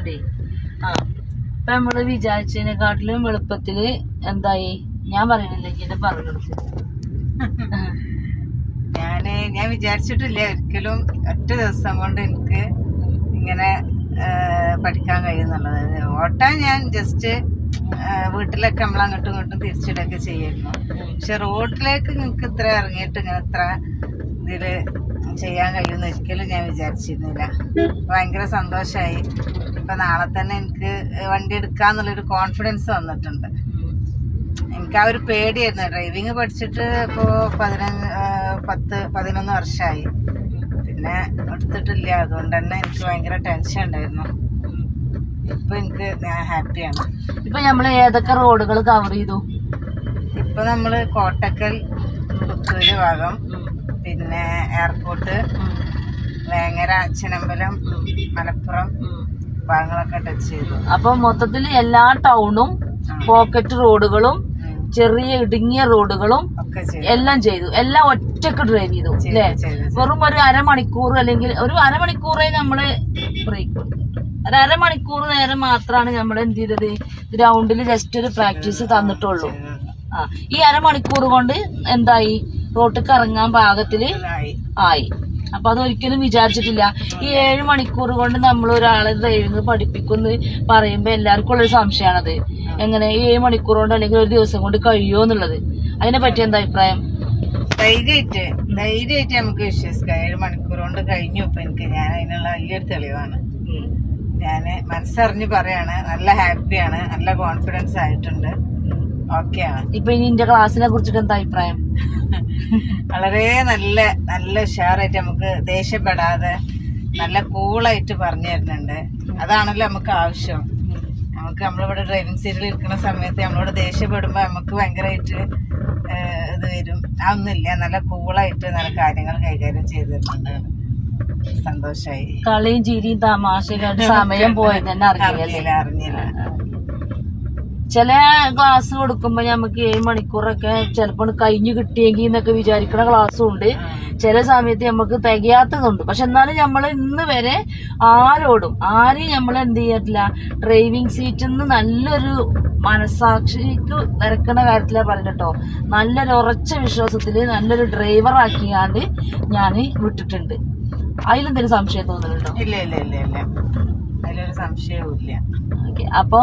ചെയ്തിട്ടേ ഇപ്പൊ നമ്മള് വിചാരിച്ചതിനെക്കാട്ടിലും എളുപ്പത്തില് എന്തായി ഞാൻ പറയണില്ലെങ്കിൽ എന്നെ പറഞ്ഞെടുത്തു. ഞാൻ വിചാരിച്ചിട്ടില്ല ഒരിക്കലും ഒറ്റ ദിവസം കൊണ്ട് എനിക്ക് ഇങ്ങനെ പഠിക്കാൻ കഴിയുന്നുള്ളത്. ഓട്ടാൻ ഞാൻ ജസ്റ്റ് വീട്ടിലൊക്കെ നമ്മൾ അങ്ങോട്ടും ഇങ്ങോട്ടും തിരിച്ചിടൊക്കെ ചെയ്യായിരുന്നു. പക്ഷെ റോഡിലേക്ക് നിങ്ങൾക്ക് ഇത്ര ഇറങ്ങിയിട്ട് ഇങ്ങനെ ഇത്ര ഇതില് ചെയ്യാൻ കഴിയുമെന്ന് ഒരിക്കലും ഞാൻ വിചാരിച്ചിരുന്നില്ല. ഭയങ്കര സന്തോഷമായി. ഇപ്പൊ നാളെ തന്നെ എനിക്ക് വണ്ടി എടുക്കാന്നുള്ളൊരു കോൺഫിഡൻസ് വന്നിട്ടുണ്ട്. എനിക്ക് ആ ഒരു പേടിയായിരുന്നു. ഡ്രൈവിങ് പഠിച്ചിട്ട് ഇപ്പോ 10-11 വർഷമായി. പിന്നെ എടുത്തിട്ടില്ല. അതുകൊണ്ട് തന്നെ എനിക്ക് ഭയങ്കര ടെൻഷൻ ഉണ്ടായിരുന്നു. ഇപ്പൊ ഞാൻ ഹാപ്പിയാണ്. ഇപ്പൊ നമ്മള് ഏതൊക്കെ റോഡുകൾ കവർ ചെയ്തു? ഇപ്പൊ നമ്മള് കോട്ടക്കൽ, പുത്തൂര് ഭാഗം, പിന്നെ എയർപോർട്ട്, വേങ്ങര, അച്ഛനമ്പലം, മലപ്പുറം ഭാഗങ്ങളൊക്കെ ടച്ച് ചെയ്തു. അപ്പൊ മൊത്തത്തിൽ എല്ലാ ടൗണും പോക്കറ്റ് റോഡുകളും ചെറിയ ഇടുങ്ങിയ റോഡുകളും എല്ലാം ചെയ്തു. എല്ലാം ഒറ്റക്ക് ഡ്രൈവ് ചെയ്തു അല്ലേ? വെറും ഒരു അരമണിക്കൂർ അല്ലെങ്കിൽ ഒരു അരമണിക്കൂറേ നമ്മള് ബ്രേക്ക് കൊടുത്തു. ഒരു അരമണിക്കൂർ നേരം മാത്രമാണ് നമ്മൾ എന്ത് ചെയ്തത്, ഗ്രൗണ്ടിൽ ജസ്റ്റ് ഒരു പ്രാക്ടീസ് തന്നിട്ടുള്ളൂ. ഈ അരമണിക്കൂർ കൊണ്ട് എന്തായി, റോട്ടിക്ക് ഇറങ്ങാൻ പാകത്തില് ആയി. അപ്പൊ അതൊരിക്കലും വിചാരിച്ചിട്ടില്ല. ഈ 7 മണിക്കൂർ കൊണ്ട് നമ്മൾ ഒരാളെ ഡ്രൈവിംഗ് പഠിപ്പിക്കുമെന്ന് പറയുമ്പോ എല്ലാവർക്കും ഉള്ളൊരു സംശയമാണത്. എങ്ങനെ 7 മണിക്കൂർ കൊണ്ട് അല്ലെങ്കിൽ ഒരു ദിവസം കൊണ്ട് കഴിയുമോ എന്നുള്ളത്. അതിനെ പറ്റി എന്താ അഭിപ്രായം? ധൈര്യമായിട്ട് നമുക്ക് വിശ്വസിക്കാം. 7 മണിക്കൂർ കൊണ്ട് കഴിഞ്ഞു. ഇപ്പൊ ഞാൻ അതിനുള്ള വലിയൊരു തെളിവാണ്. ഞാന് മനസ്സറിഞ്ഞ് പറയാണ്. നല്ല ഹാപ്പിയാണ്, നല്ല കോൺഫിഡൻസ് ആയിട്ടുണ്ട്, ഓക്കെയാണ്. ഇപ്പൊ ഇനി എന്റെ ക്ലാസ്സിനെ കുറിച്ചിട്ട് എന്താ അഭിപ്രായം? വളരെ നല്ല ഉഷാറായിട്ട് നമുക്ക് ദേഷ്യപ്പെടാതെ നല്ല കൂളായിട്ട് പറഞ്ഞു തരുന്നുണ്ട്. അതാണല്ലോ നമുക്ക് ആവശ്യം. നമ്മളിവിടെ ഡ്രൈവിംഗ് സീറ്റിൽ ഇരിക്കുന്ന സമയത്ത് നമ്മളോട് ദേഷ്യപ്പെടുമ്പോ നമുക്ക് ഭയങ്കരമായിട്ട് ഇത് വരും. അതൊന്നുമില്ല. നല്ല കൂളായിട്ട് നല്ല കാര്യങ്ങൾ കൈകാര്യം ചെയ്തു തരുന്നുണ്ട്. സന്തോഷായി. കളിയും ചിരിയും തമാശയും സമയം പോയത് തന്നെ അറിഞ്ഞില്ല. ചില ക്ലാസ് കൊടുക്കുമ്പോ നമുക്ക് 7 മണിക്കൂറൊക്കെ ചിലപ്പോൾ കഴിഞ്ഞു കിട്ടിയെങ്കിൽ എന്നൊക്കെ വിചാരിക്കുന്ന ക്ലാസ്സും ഉണ്ട്. ചില സമയത്ത് നമുക്ക് തികയാത്തതുണ്ട്. പക്ഷെ എന്നാലും നമ്മൾ ഇന്ന് വരെ ആരെയും നമ്മൾ എന്ത് ചെയ്യത്തില്ല, ഡ്രൈവിംഗ് സീറ്റിൽ നിന്ന് നല്ലൊരു മനസാക്ഷിക്ക് നിരക്കുന്ന കാര്യത്തിലാ പറഞ്ഞിട്ടോ, നല്ലൊരു ഉറച്ച വിശ്വാസത്തില് നല്ലൊരു ഡ്രൈവർ ആക്കിയാണ്ട് ഞാൻ വിട്ടിട്ടുണ്ട്. അതിലെന്തെങ്കിലും സംശയം തോന്നുന്നുണ്ടോ? ഇല്ല, അതിലൊരു സംശയവും ഇല്ല. അപ്പൊ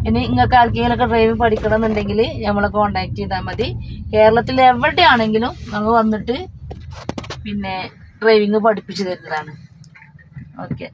ഇനി നിങ്ങൾക്ക് ആർക്കെങ്കിലൊക്കെ ഡ്രൈവിംഗ് പഠിക്കണം എന്നുണ്ടെങ്കിൽ നമ്മളെ കോണ്ടാക്ട് ചെയ്താൽ മതി. കേരളത്തിൽ എവിടെയാണെങ്കിലും നമ്മൾ വന്നിട്ട് പിന്നെ ഡ്രൈവിംഗ് പഠിപ്പിച്ചു തരുന്നതാണ്. ഓക്കെ.